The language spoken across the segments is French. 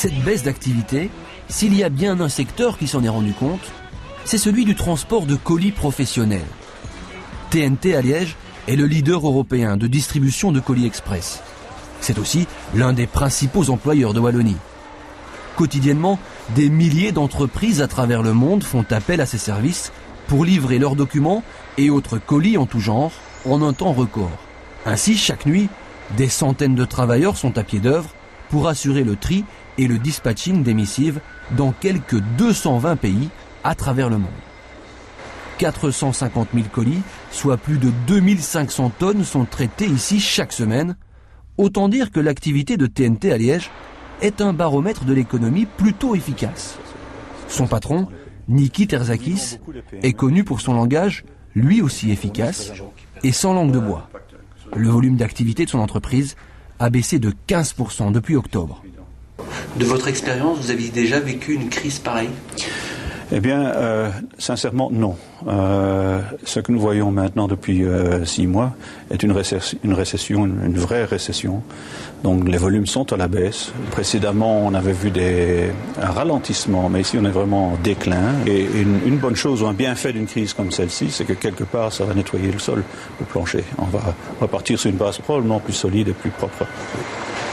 Cette baisse d'activité, s'il y a bien un secteur qui s'en est rendu compte, c'est celui du transport de colis professionnels. TNT à Liège est le leader européen de distribution de colis express. C'est aussi l'un des principaux employeurs de Wallonie. Quotidiennement, des milliers d'entreprises à travers le monde font appel à ces services pour livrer leurs documents et autres colis en tout genre en un temps record. Ainsi, chaque nuit, des centaines de travailleurs sont à pied d'œuvre pour assurer le tri et le dispatching des missives dans quelques 220 pays à travers le monde. 450 000 colis, soit plus de 2500 tonnes, sont traités ici chaque semaine. Autant dire que l'activité de TNT à Liège est un baromètre de l'économie plutôt efficace. Son patron, Niki Terzakis, est connu pour son langage, lui aussi efficace, et sans langue de bois. Le volume d'activité de son entreprise a baissé de 15% depuis octobre. De votre expérience, vous aviez déjà vécu une crise pareille ? Eh bien, sincèrement, non. Ce que nous voyons maintenant depuis 6 mois est une récession, une vraie récession. Donc les volumes sont à la baisse. Précédemment, on avait vu un ralentissement, mais ici on est vraiment en déclin. Et une bonne chose ou un bienfait d'une crise comme celle-ci, c'est que quelque part ça va nettoyer le sol, le plancher. On va repartir sur une base probablement plus solide et plus propre.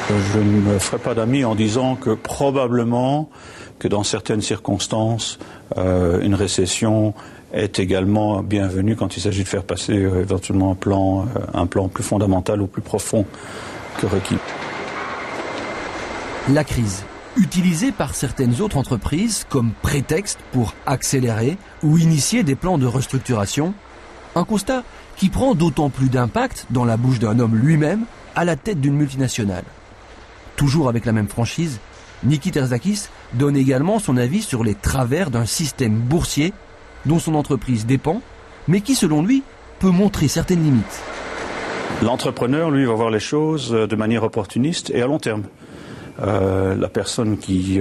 Je ne me ferai pas d'amis en disant que probablement que dans certaines circonstances, une récession est également bienvenue quand il s'agit de faire passer éventuellement un plan plus fondamental ou plus profond que requis. La crise, utilisée par certaines autres entreprises comme prétexte pour accélérer ou initier des plans de restructuration, un constat qui prend d'autant plus d'impact dans la bouche d'un homme lui-même à la tête d'une multinationale. Toujours avec la même franchise, Niki Terzakis donne également son avis sur les travers d'un système boursier dont son entreprise dépend, mais qui, selon lui, peut montrer certaines limites. L'entrepreneur, lui, va voir les choses de manière opportuniste et à long terme. La personne qui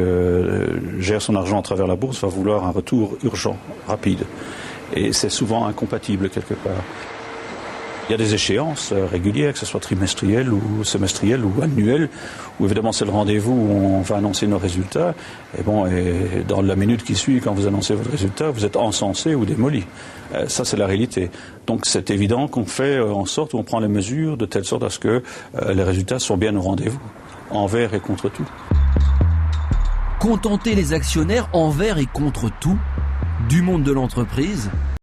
gère son argent à travers la bourse va vouloir un retour urgent, rapide. Et c'est souvent incompatible quelque part. Il y a des échéances régulières, que ce soit trimestrielles ou semestrielles ou annuelles, où évidemment c'est le rendez-vous où on va annoncer nos résultats. Et dans la minute qui suit, quand vous annoncez votre résultat, vous êtes encensé ou démoli. Ça, c'est la réalité. Donc c'est évident qu'on fait en sorte, on prend les mesures de telle sorte à ce que les résultats sont bien au rendez-vous, envers et contre tout. Contenter les actionnaires envers et contre tout, du monde de l'entreprise